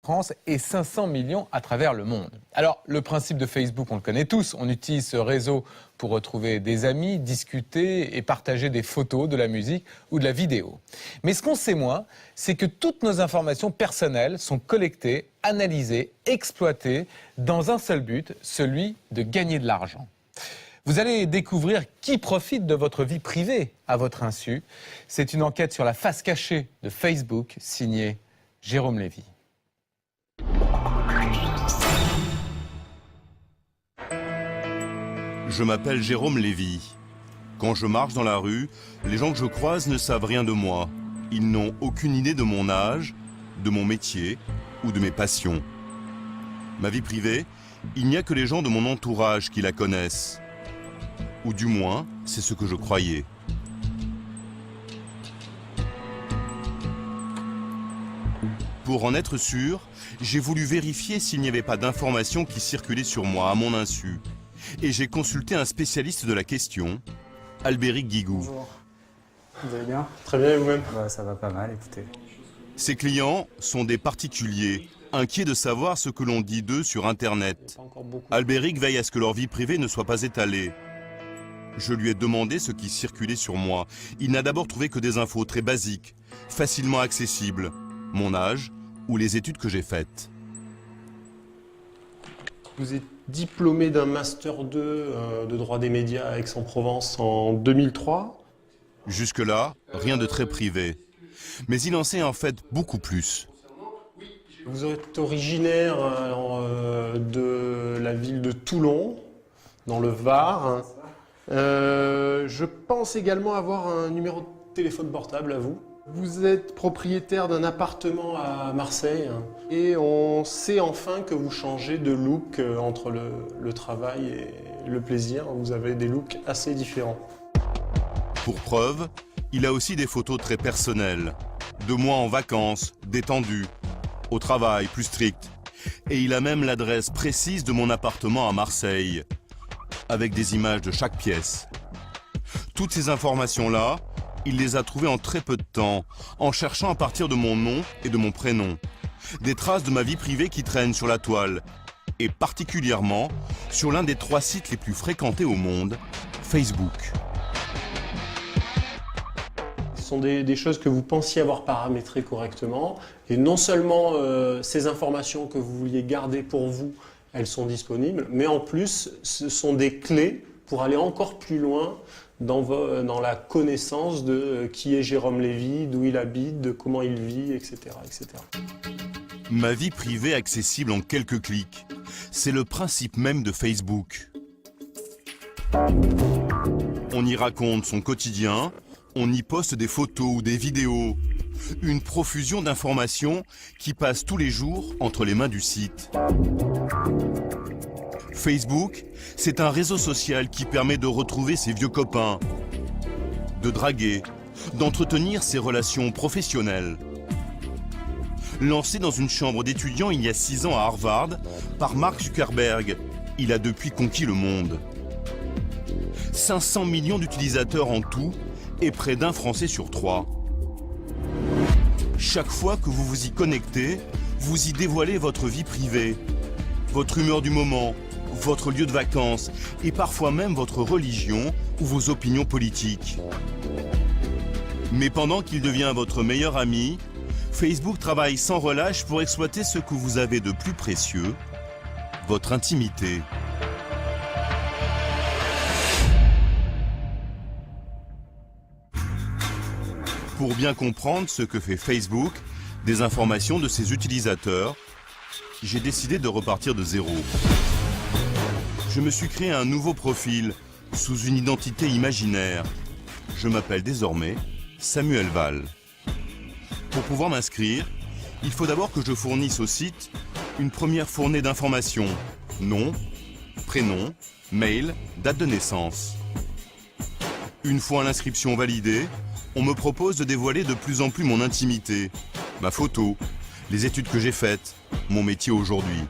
France et 500 millions à travers le monde. Alors, le principe de Facebook, on le connaît tous. On utilise ce réseau pour retrouver des amis, discuter et partager des photos, de la musique ou de la vidéo. Mais ce qu'on sait moins, c'est que toutes nos informations personnelles sont collectées, analysées, exploitées dans un seul but, celui de gagner de l'argent. Vous allez découvrir qui profite de votre vie privée à votre insu. C'est une enquête sur la face cachée de Facebook, signée Jérôme Lévy. Je m'appelle Jérôme Lévy. Quand je marche dans la rue, les gens que je croise ne savent rien de moi. Ils n'ont aucune idée de mon âge, de mon métier ou de mes passions. Ma vie privée, il n'y a que les gens de mon entourage qui la connaissent. Ou du moins, c'est ce que je croyais. Pour en être sûr, j'ai voulu vérifier s'il n'y avait pas d'informations qui circulaient sur moi à mon insu. Et j'ai consulté un spécialiste de la question, Albéric Guigou. Bonjour. Vous allez bien? Très bien, et vous-même? Ça va pas mal, écoutez. Ses clients sont des particuliers, inquiets de savoir ce que l'on dit d'eux sur Internet. Albéric veille à ce que leur vie privée ne soit pas étalée. Je lui ai demandé ce qui circulait sur moi. Il n'a d'abord trouvé que des infos très basiques, facilement accessibles. Mon âge ou les études que j'ai faites. Vous êtes diplômé d'un Master 2 de droit des médias à Aix-en-Provence en 2003. Jusque-là, rien de très privé. Mais il en sait en fait beaucoup plus. Vous êtes originaire de la ville de Toulon, dans le Var. Je pense également avoir un numéro de téléphone portable à vous. Vous êtes propriétaire d'un appartement à Marseille et on sait enfin que vous changez de look entre le travail et le plaisir. Vous avez des looks assez différents. Pour preuve, il a aussi des photos très personnelles. De moi en vacances, détendu, au travail, plus strict. Et il a même l'adresse précise de mon appartement à Marseille, avec des images de chaque pièce. Toutes ces informations-là, il les a trouvées en très peu de temps, en cherchant à partir de mon nom et de mon prénom. Des traces de ma vie privée qui traînent sur la toile, et particulièrement sur l'un des 3 sites les plus fréquentés au monde, Facebook. Ce sont des choses que vous pensiez avoir paramétrées correctement. Et non seulement ces informations que vous vouliez garder pour vous, elles sont disponibles, mais en plus, ce sont des clés pour aller encore plus loin dans la connaissance de qui est Jérôme Lévy, d'où il habite, de comment il vit, etc., etc. Ma vie privée accessible en quelques clics. C'est le principe même de Facebook. On y raconte son quotidien, on y poste des photos ou des vidéos. Une profusion d'informations qui passent tous les jours entre les mains du site. Facebook, c'est un réseau social qui permet de retrouver ses vieux copains, de draguer, d'entretenir ses relations professionnelles. Lancé dans une chambre d'étudiants il y a 6 ans à Harvard par Mark Zuckerberg, il a depuis conquis le monde. 500 millions d'utilisateurs en tout et près d'1 Français sur 3. Chaque fois que vous vous y connectez, vous y dévoilez votre vie privée, votre humeur du moment, votre lieu de vacances et parfois même votre religion ou vos opinions politiques. Mais pendant qu'il devient votre meilleur ami, Facebook travaille sans relâche pour exploiter ce que vous avez de plus précieux, votre intimité. Pour bien comprendre ce que fait Facebook, des informations de ses utilisateurs, j'ai décidé de repartir de zéro. Je me suis créé un nouveau profil sous une identité imaginaire. Je m'appelle désormais Samuel Val. Pour pouvoir m'inscrire, il faut d'abord que je fournisse au site une première fournée d'informations. Nom, prénom, mail, date de naissance. Une fois l'inscription validée, on me propose de dévoiler de plus en plus mon intimité, ma photo, les études que j'ai faites, mon métier aujourd'hui.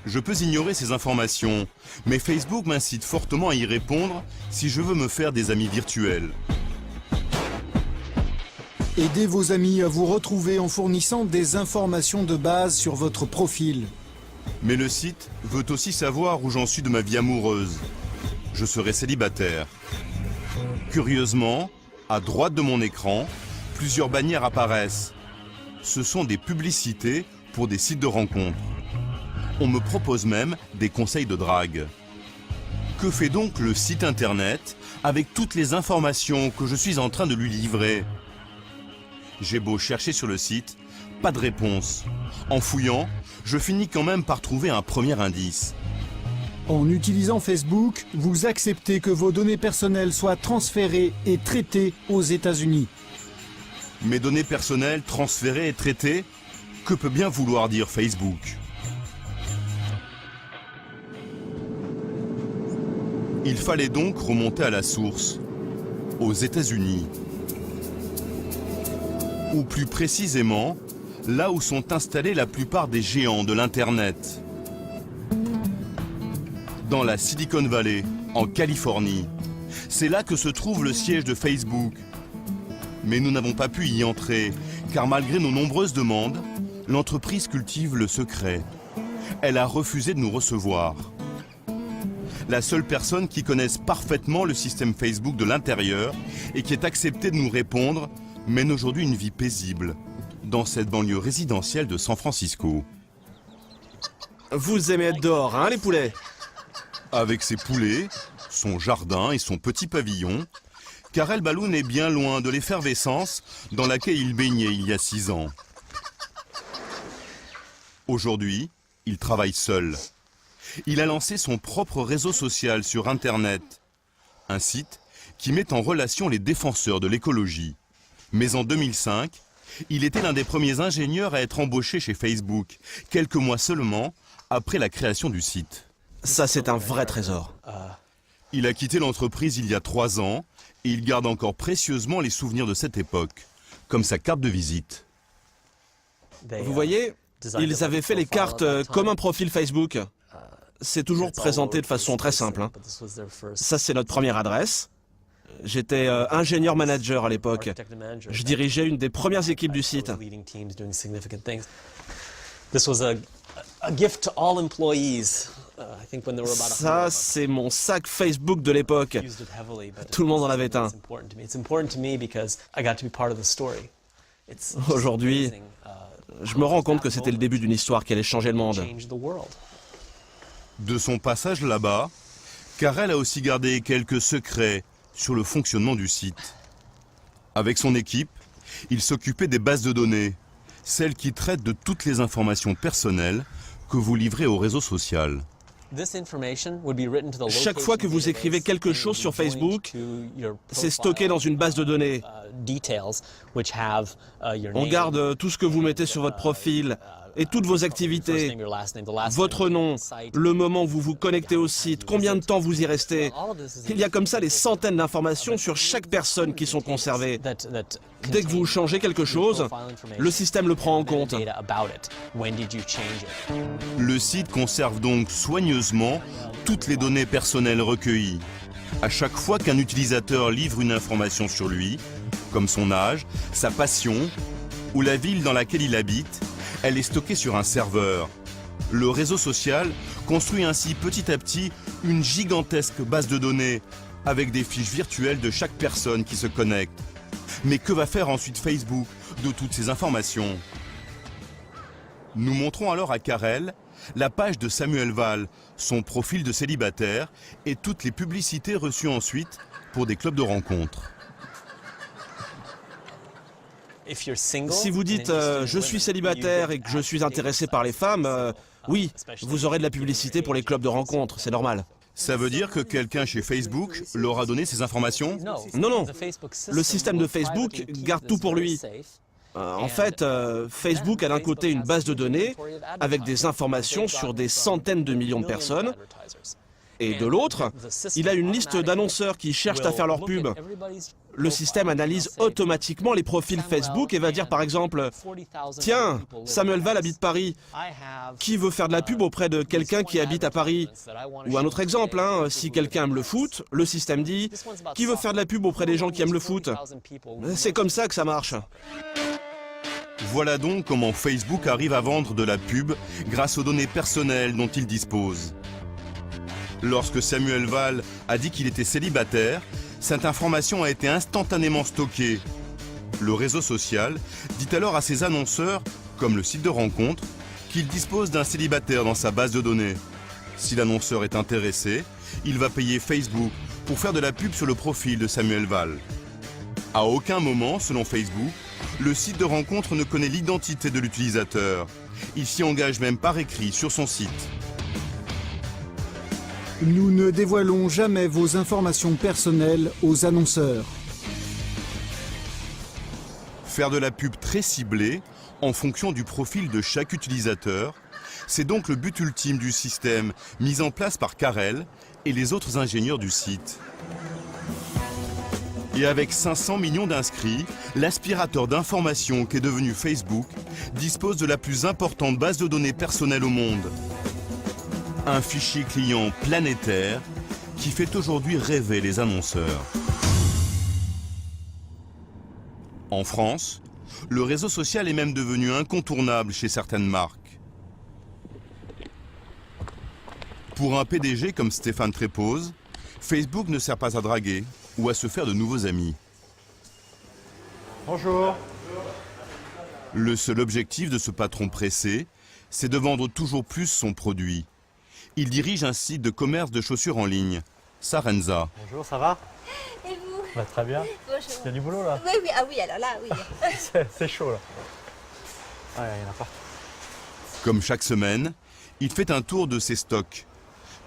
Je peux ignorer ces informations, mais Facebook m'incite fortement à y répondre si je veux me faire des amis virtuels. Aidez vos amis à vous retrouver en fournissant des informations de base sur votre profil. Mais le site veut aussi savoir où j'en suis de ma vie amoureuse. Je serai célibataire. Curieusement, à droite de mon écran, plusieurs bannières apparaissent. Ce sont des publicités pour des sites de rencontres. On me propose même des conseils de drague. Que fait donc le site internet avec toutes les informations que je suis en train de lui livrer? J'ai beau chercher sur le site, pas de réponse. En fouillant, je finis quand même par trouver un premier indice. En utilisant Facebook, vous acceptez que vos données personnelles soient transférées et traitées aux États-Unis. Mes données personnelles transférées et traitées? Que peut bien vouloir dire Facebook? Il fallait donc remonter à la source, aux États-Unis. Ou plus précisément, là où sont installés la plupart des géants de l'Internet. Dans la Silicon Valley, en Californie. C'est là que se trouve le siège de Facebook. Mais nous n'avons pas pu y entrer, car malgré nos nombreuses demandes, l'entreprise cultive le secret. Elle a refusé de nous recevoir. La seule personne qui connaisse parfaitement le système Facebook de l'intérieur et qui ait accepté de nous répondre mène aujourd'hui une vie paisible dans cette banlieue résidentielle de San Francisco. Vous aimez être dehors, hein, les poulets? Avec ses poulets, son jardin et son petit pavillon, Karel Balloun est bien loin de l'effervescence dans laquelle il baignait il y a 6 ans. Aujourd'hui, il travaille seul. Il a lancé son propre réseau social sur Internet, un site qui met en relation les défenseurs de l'écologie. Mais en 2005, il était l'un des premiers ingénieurs à être embauché chez Facebook, quelques mois seulement après la création du site. Ça, c'est un vrai trésor. Il a quitté l'entreprise il y a 3 ans et il garde encore précieusement les souvenirs de cette époque, comme sa carte de visite. Vous voyez, ils avaient fait les cartes comme un profil Facebook. C'est toujours présenté de façon très simple, hein. Ça, c'est notre première adresse. J'étais ingénieur manager à l'époque. Je dirigeais une des premières équipes du site. Ça, c'est mon sac Facebook de l'époque. Tout le monde en avait un. Aujourd'hui, je me rends compte que c'était le début d'une histoire qui allait changer le monde. De son passage là-bas, Karel a aussi gardé quelques secrets sur le fonctionnement du site. Avec son équipe, il s'occupait des bases de données, celles qui traitent de toutes les informations personnelles que vous livrez au réseau social. Chaque fois que vous écrivez quelque chose sur Facebook, c'est stocké dans une base de données. On garde tout ce que vous mettez sur votre profil et toutes vos activités, votre nom, le moment où vous vous connectez au site, combien de temps vous y restez. Il y a comme ça des centaines d'informations sur chaque personne qui sont conservées. Dès que vous changez quelque chose, le système le prend en compte. Le site conserve donc soigneusement toutes les données personnelles recueillies. À chaque fois qu'un utilisateur livre une information sur lui, comme son âge, sa passion ou la ville dans laquelle il habite, elle est stockée sur un serveur. Le réseau social construit ainsi petit à petit une gigantesque base de données avec des fiches virtuelles de chaque personne qui se connecte. Mais que va faire ensuite Facebook de toutes ces informations? Nous montrons alors à Karel la page de Samuel Val, son profil de célibataire et toutes les publicités reçues ensuite pour des clubs de rencontres. Si vous dites je suis célibataire et que je suis intéressé par les femmes, oui, vous aurez de la publicité pour les clubs de rencontres, c'est normal. Ça veut dire que quelqu'un chez Facebook leur a donné ces informations? Non, non. Le système de Facebook garde tout pour lui. En fait, Facebook a d'un côté une base de données avec des informations sur des centaines de millions de personnes. Et de l'autre, il a une liste d'annonceurs qui cherchent à faire leur pub. le système analyse automatiquement les profils Facebook et va dire par exemple « Tiens, Samuel Val habite Paris. Qui veut faire de la pub auprès de quelqu'un qui habite à Paris ?» Ou un autre exemple, si quelqu'un aime le foot, le système dit « Qui veut faire de la pub auprès des gens qui aiment le foot ?» C'est comme ça que ça marche. Voilà donc comment Facebook arrive à vendre de la pub grâce aux données personnelles dont il dispose. Lorsque Samuel Val a dit qu'il était célibataire, cette information a été instantanément stockée. Le réseau social dit alors à ses annonceurs, comme le site de rencontre, qu'il dispose d'un célibataire dans sa base de données. Si l'annonceur est intéressé, il va payer Facebook pour faire de la pub sur le profil de Samuel Val. À aucun moment, selon Facebook, le site de rencontre ne connaît l'identité de l'utilisateur. Il s'y engage même par écrit sur son site. Nous ne dévoilons jamais vos informations personnelles aux annonceurs. Faire de la pub très ciblée, en fonction du profil de chaque utilisateur, c'est donc le but ultime du système mis en place par Carrel et les autres ingénieurs du site. Et avec 500 millions d'inscrits, l'aspirateur d'informations qu'est devenu Facebook dispose de la plus importante base de données personnelles au monde. Un fichier client planétaire qui fait aujourd'hui rêver les annonceurs. En France, le réseau social est même devenu incontournable chez certaines marques. Pour un PDG comme Stéphane Trépoz, Facebook ne sert pas à draguer ou à se faire de nouveaux amis. Bonjour. Le seul objectif de ce patron pressé, c'est de vendre toujours plus son produit. Il dirige un site de commerce de chaussures en ligne, Sarenza. Bonjour, ça va? Et vous? Très bien. Bonjour. Il y a du boulot là? Oui, oui, ah oui, alors là, oui. C'est chaud là. Ouais, il y en a partout. Comme chaque semaine, il fait un tour de ses stocks.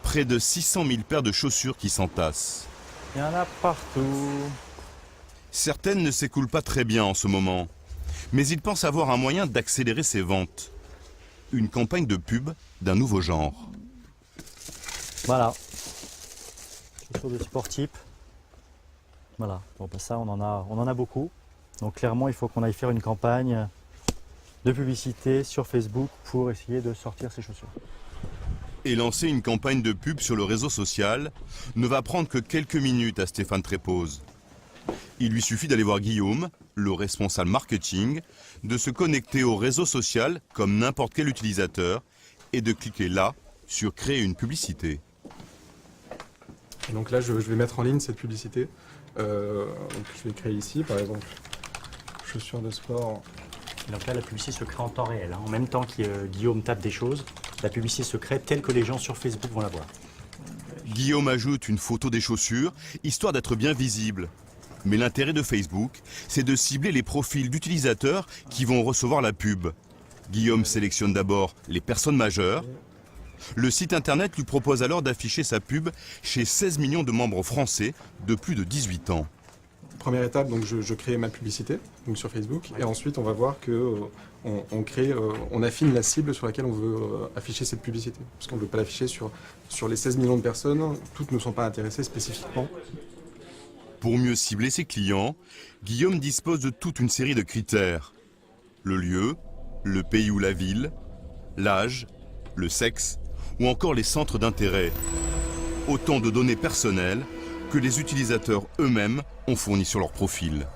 Près de 600 000 paires de chaussures qui s'entassent. Il y en a partout. Certaines ne s'écoulent pas très bien en ce moment, mais il pense avoir un moyen d'accélérer ses ventes. Une campagne de pub d'un nouveau genre. Voilà. Chaussures de sport type. Voilà. Bon, bah ça, on en a beaucoup. Donc clairement, il faut qu'on aille faire une campagne de publicité sur Facebook pour essayer de sortir ces chaussures. Et lancer une campagne de pub sur le réseau social ne va prendre que quelques minutes à Stéphane Trépoz. Il lui suffit d'aller voir Guillaume, le responsable marketing, de se connecter au réseau social comme n'importe quel utilisateur et de cliquer là sur créer une publicité. Et donc là, je vais mettre en ligne cette publicité. Donc je vais créer ici, par exemple, chaussures de sport. Et donc là, la publicité se crée en temps réel. En même temps que Guillaume tape des choses, la publicité se crée telle que les gens sur Facebook vont la voir. Guillaume ajoute une photo des chaussures, histoire d'être bien visible. Mais l'intérêt de Facebook, c'est de cibler les profils d'utilisateurs qui vont recevoir la pub. Guillaume sélectionne d'abord les personnes majeures. Le site internet lui propose alors d'afficher sa pub chez 16 millions de membres français de plus de 18 ans. Première étape, donc je crée ma publicité donc sur Facebook, et ensuite on va voir que on affine la cible sur laquelle on veut afficher cette publicité. Parce qu'on ne veut pas l'afficher sur les 16 millions de personnes, toutes ne sont pas intéressées spécifiquement. Pour mieux cibler ses clients, Guillaume dispose de toute une série de critères. Le lieu, le pays ou la ville, l'âge, le sexe ou encore les centres d'intérêt. Autant de données personnelles que les utilisateurs eux-mêmes ont fournies sur leur profil.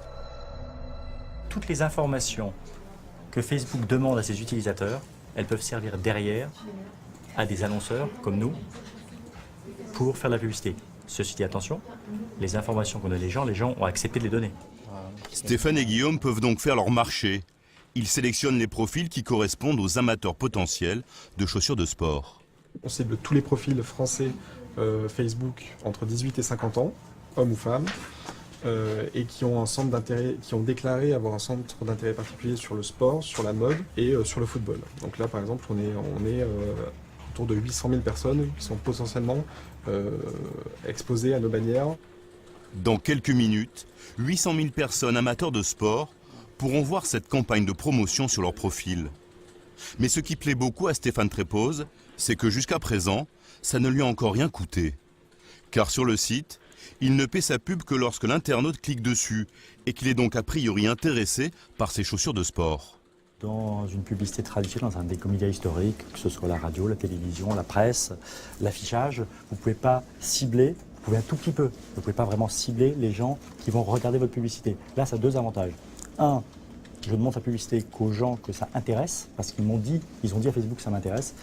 Toutes les informations que Facebook demande à ses utilisateurs, elles peuvent servir derrière à des annonceurs comme nous pour faire de la publicité. Ceci dit, attention, les informations qu'on donne les gens ont accepté de les donner. Stéphane et Guillaume peuvent donc faire leur marché. Ils sélectionnent les profils qui correspondent aux amateurs potentiels de chaussures de sport. On cible tous les profils français Facebook entre 18 et 50 ans, hommes ou femmes, et qui ont un centre d'intérêt, qui ont déclaré avoir un centre d'intérêt particulier sur le sport, sur la mode et sur le football. Donc là, par exemple, on est autour de 800 000 personnes qui sont potentiellement exposées à nos bannières. Dans quelques minutes, 800 000 personnes amateurs de sport pourront voir cette campagne de promotion sur leur profil. Mais ce qui plaît beaucoup à Stéphane Trépoz, c'est que jusqu'à présent, ça ne lui a encore rien coûté. Car sur le site, Il ne paie sa pub que lorsque l'internaute clique dessus et qu'il est donc a priori intéressé par ses chaussures de sport. Dans une publicité traditionnelle, dans un des médias historiques, que ce soit la radio, la télévision, la presse, l'affichage, vous ne pouvez pas cibler, vous pouvez un tout petit peu, vous ne pouvez pas vraiment cibler les gens qui vont regarder votre publicité. Là, ça a deux avantages. Un, je ne montre la publicité qu'aux gens que ça intéresse, parce qu'ils m'ont dit, ils ont dit à Facebook que ça m'intéresse.